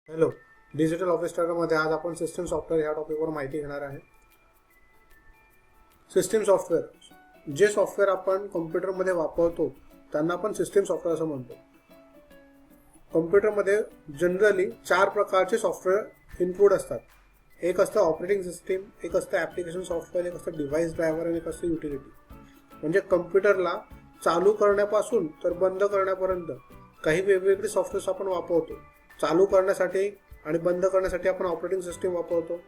Hello, digital office ट्रॅकरमध्ये आज आपण system software ह्या टॉपिकवर माहिती घेणार आहे. सिस्टम सॉफ्टवेअर जे सॉफ्टवेअर आपण कॉम्प्युटरमध्ये वापरतो त्यांना आपण सिस्टम सॉफ्टवेअर असं म्हणतो. कॉम्प्युटरमध्ये जनरली 4 प्रकारचे सॉफ्टवेअर इन्क्लूड असतात. एक असतं ऑपरेटिंग सिस्टीम, एक असतं ॲप्लिकेशन सॉफ्टवेअर, एक असतं डिव्हाइस ड्रायव्हर आणि एक असतं युटिलिटी. म्हणजे कॉम्प्युटरला चालू करण्यापासून तर बंद करण्यापर्यंत काही वेगवेगळे सॉफ्टवेअर्स आपण वापरतो. चालू करण्यासाठी आणि बंद करण्यासाठी आपण ऑपरेटिंग सिस्टीम वापरतो.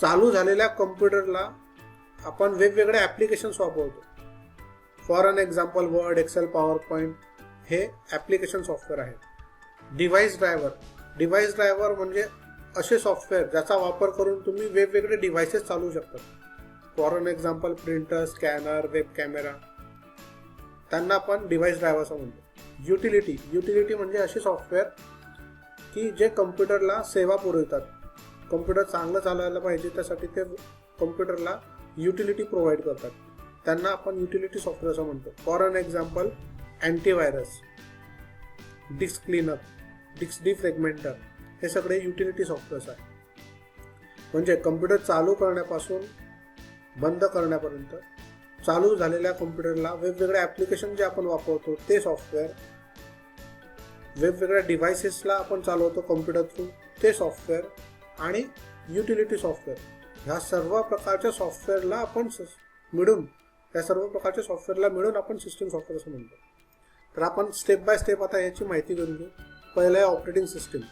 चालू झालेल्या कॉम्प्युटरला आपण वेगवेगळे ॲप्लिकेशन्स वापरतो. For an example Word, Excel, PowerPoint हे ॲप्लिकेशन सॉफ्टवेअर आहे. डिव्हाइस ड्रायव्हर म्हणजे असे सॉफ्टवेअर ज्याचा वापर करून तुम्ही वेगवेगळे डिव्हाइसेस चालवू शकतात. For an example printer, scanner, web camera, त्यांना आपण डिव्हाइस ड्रायव्हर असं म्हणतो. युटिलिटी म्हणजे असे सॉफ्टवेअर की जे कम्प्युटरला सेवा पुरवतात. कम्प्युटर चांगलं चालायला पाहिजे त्यासाठी ते कम्प्युटरला युटिलिटी प्रोव्हाइड करतात. त्यांना आपण युटिलिटी सॉफ्टवेअर असं म्हणतो. For an example antivirus, disk cleanup, disk defragmenter हे सगळे युटिलिटी सॉफ्टवेअर्स आहे. म्हणजे कम्प्युटर चालू करण्यापासून बंद करण्यापर्यंत चालू झालेल्या कम्प्युटरला वेगवेगळे ॲप्लिकेशन जे आपण वापरतो ते सॉफ्टवेअर, वेगवेगळ्या डिव्हाइसेसला आपण चालवतो कम्प्युटर थ्रू ते सॉफ्टवेअर आणि युटिलिटी सॉफ्टवेअर. ह्या सर्व प्रकारच्या सॉफ्टवेअरला आपण मिळून आपण सिस्टम सॉफ्टवेअर असं म्हणतो. तर आपण स्टेप बाय स्टेप आता याची माहिती करून घेऊ. पहिलं आहे ऑपरेटिंग सिस्टीम.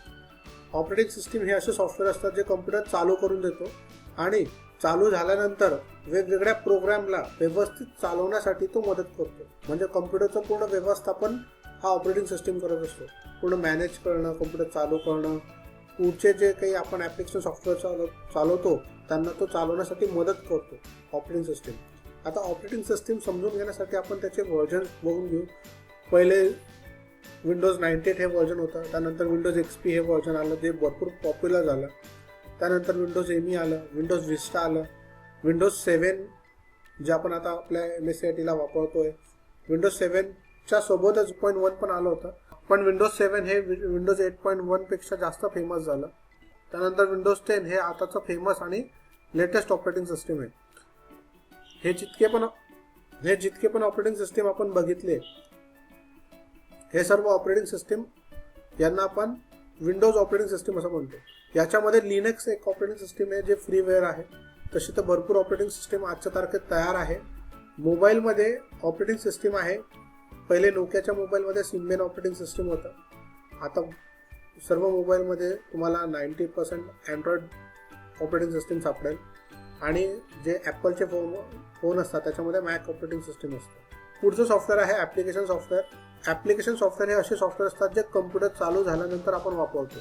ऑपरेटिंग सिस्टीम हे असे सॉफ्टवेअर असतात जे कम्प्युटर चालू करून देतो आणि चालू झाल्यानंतर वेगवेगळ्या प्रोग्रामला व्यवस्थित चालवण्यासाठी तो मदत करतो. म्हणजे कम्प्युटरचं पूर्ण व्यवस्थापन हा ऑपरेटिंग सिस्टीम करत असतो. पूर्ण मॅनेज करणं, कम्प्युटर चालू करणं, पुढचे जे काही आपण ॲप्लिकेशन सॉफ्टवेअर चालवतो त्यांना तो चालवण्यासाठी मदत करतो ऑपरेटिंग सिस्टीम. आता ऑपरेटिंग सिस्टीम समजून घेण्यासाठी आपण त्याचे व्हर्जन बघून घेऊ. पहिले विंडोज 98 हे व्हर्जन होतं. त्यानंतर विंडोज XP हे व्हर्जन आलं, जे भरपूर पॉप्युलर झालं. त्यानंतर विंडोज ME आलं, विंडोज विस्टा आलं, विंडोज 7 जे आपण आता आपल्या MSCITला वापरतोय. विंडोज 7च्या सोबतच 0.1 पण आलं होतं, पण विंडोज 7 हे विंडोज 8.1 पेक्षा जास्त फेमस झालं. त्यानंतर विंडोज 10 हे आताचं फेमस आणि लेटेस्ट ऑपरेटिंग सिस्टीम आहे. हे जितके पण ऑपरेटिंग सिस्टीम आपण बघितले, हे सर्व ऑपरेटिंग सिस्टीम यांना आपण विंडोज ऑपरेटिंग सिस्टीम असं म्हणतो. याच्यामध्ये लिनक्स एक ऑपरेटिंग सिस्टीम आहे जे फ्रीवेअर आहे. तशी तर भरपूर ऑपरेटिंग सिस्टीम आजच्या तारखेत तयार आहे. मोबाईलमध्ये ऑपरेटिंग सिस्टीम आहे. पहिले नोकियाच्या मोबाईलमध्ये सिम्बेन ऑपरेटिंग सिस्टीम होतं. आता सर्व मोबाईलमध्ये तुम्हाला 90% अँड्रॉइड ऑपरेटिंग सिस्टीम सापडेल आणि जे ॲपलचे फोन असतात त्याच्यामध्ये मॅक ऑपरेटिंग सिस्टीम असतं. पुढचं सॉफ्टवेअर आहे ॲप्लिकेशन सॉफ्टवेअर. ॲप्लिकेशन सॉफ्टवेअर हे असे सॉफ्टवेअर असतात जे कम्प्युटर चालू झाल्यानंतर आपण वापरतो.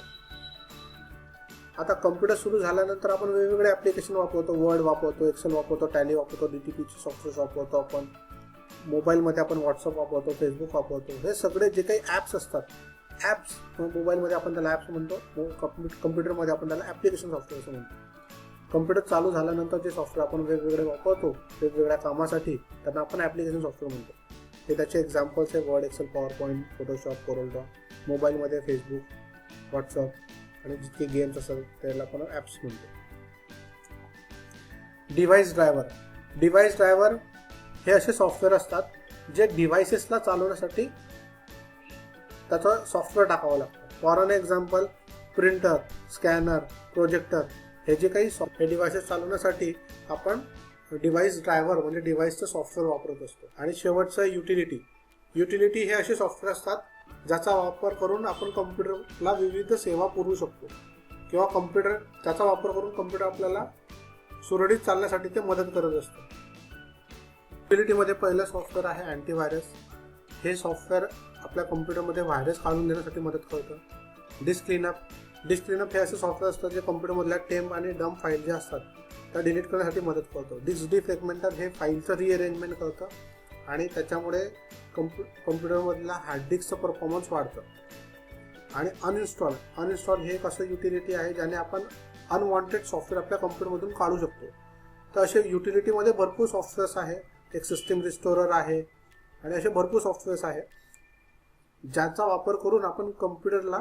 आता कम्प्युटर सुरू झाल्यानंतर आपण वेगवेगळे ॲप्लिकेशन वापरतो. वर्ड वापरतो, एक्सेल वापरतो, टॅली वापरतो, DTPचे सॉफ्टवेअर वापरतो. आपण मोबाईलमध्ये आपण व्हॉट्सअप वापरतो, फेसबुक वापरतो. हे सगळे जे काही ॲप्स असतात, ॲप्स मोबाईलमध्ये आपण त्याला ॲप्स म्हणतो, कम्प्युटरमध्ये आपण त्याला ॲप्लिकेशन सॉफ्टवेअर असं म्हणतो. कम्प्युटर चालू झाल्यानंतर जे सॉफ्टवेअर आपण वेगवेगळे वापरतो वेगवेगळ्या कामासाठी त्यांना आपण ॲप्लिकेशन सॉफ्टवेअर म्हणतो. हे त्याचे एक्झाम्पल्स आहे Word, Excel, PowerPoint, Photoshop, Corel. मोबाईलमध्ये फेसबुक, व्हॉट्सअप आणि जितके गेम्स असतात त्याला आपण ॲप्स म्हणतो. डिव्हाइस ड्रायव्हर हे असे सॉफ्टवेअर असतात जे डिव्हाइसेसला चालवण्यासाठी त्याचं सॉफ्टवेअर टाकावं लागतं. For an example printer, scanner, projector हे जे काही हे डिव्हाइसेस चालवण्यासाठी आपण डिव्हाइस ड्रायव्हर म्हणजे डिव्हाइसचं सॉफ्टवेअर वापरत असतो. आणि शेवटचं युटिलिटी हे असे सॉफ्टवेअर असतात ज्याचा वापर करून आपण कम्प्युटरला विविध सेवा पुरवू शकतो किंवा त्याचा वापर करून कम्प्युटर आपल्याला सुरळीत चालण्यासाठी ते मदत करत असतं. युटिलिटीमध्ये पहिलं सॉफ्टवेअर आहे अँटीव्हायरस. हे सॉफ्टवेअर आपल्या कम्प्युटरमध्ये व्हायरस काढून देण्यासाठी मदत करतं. डिस्क क्लीनअप हे असे सॉफ्टवेअर असतात जे कम्प्युटरमधल्या टेम्प आणि डंप फाईल ज्या असतात त्या डिलीट करण्यासाठी मदत करतो. डिस्क डिफ्रॅगमेंटर हे फाईलचं रिअरेंजमेंट करतं आणि त्याच्यामुळे कम्प्युटरमधला हार्ड डिस्कचं परफॉर्मन्स वाढतं. आणि अनइन्स्टॉल हे एक असं युटिलिटी आहे ज्याने आपण अनवॉन्टेड सॉफ्टवेअर आपल्या कम्प्युटरमधून काढू शकतो. तर असे युटिलिटीमध्ये भरपूर सॉफ्टवेअर्स आहे. एक सिस्टीम रिस्टोरर आहे आणि असे भरपूर सॉफ्टवेअर्स आहेत ज्याचा वापर करून आपण कम्प्युटरला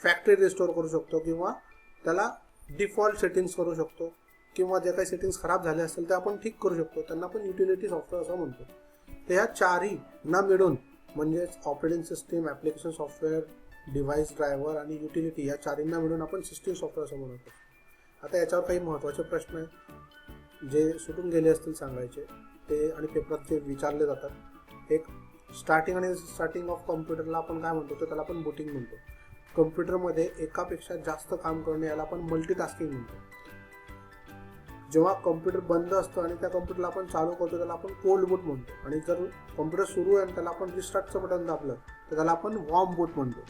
फॅक्टरी रिस्टोर करू शकतो किंवा त्याला डिफॉल्ट सेटिंग्स करू शकतो किंवा जे काही सेटिंग्स खराब झाले असतील ते आपण ठीक करू शकतो, त्यांना आपण युटिलिटी सॉफ्टवेअर असं म्हणतो. तर ह्या चारही ना मिळून म्हणजेच operating system, application software, device driver आणि युटिलिटी या चारींना मिळून आपण सिस्टीम सॉफ्टवेअर असं म्हणतो. आता याच्यावर काही महत्त्वाचे प्रश्न आहेत जे सुटून गेले असतील सांगायचे ते आणि पेपरात जे विचारले जातात. एक स्टार्टिंग ऑफ कॉम्प्युटरला आपण काय म्हणतो तर त्याला आपण बूटिंग म्हणतो. कम्प्युटरमध्ये एकापेक्षा जास्त काम करणे याला आपण मल्टीटास्किंग म्हणतो. जेव्हा कम्प्युटर बंद असतो आणि त्या कम्प्युटरला आपण चालू करतो त्याला आपण कोल्ड बूट म्हणतो. आणि जर कम्प्युटर सुरू आहे आणि त्याला आपण रिस्टार्टचं बटन दाबलं तर त्याला आपण वॉर्म बूट म्हणतो.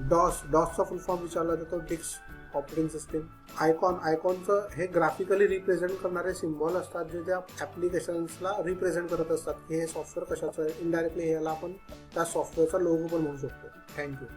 डॉसचा फुल फॉर्म विचारला जातो डिस्क ऑपरेटिंग सिस्टीम. आयकॉनचं हे ग्राफिकली रिप्रेझेंट करणारे सिम्बॉल असतात जे त्या ॲप्लिकेशन्सला रिप्रेझेंट करत असतात की हे सॉफ्टवेअर कशाचं आहे. इनडायरेक्टली याला आपण त्या सॉफ्टवेअरचा लोगो पण म्हणू शकतो. थँक्यू.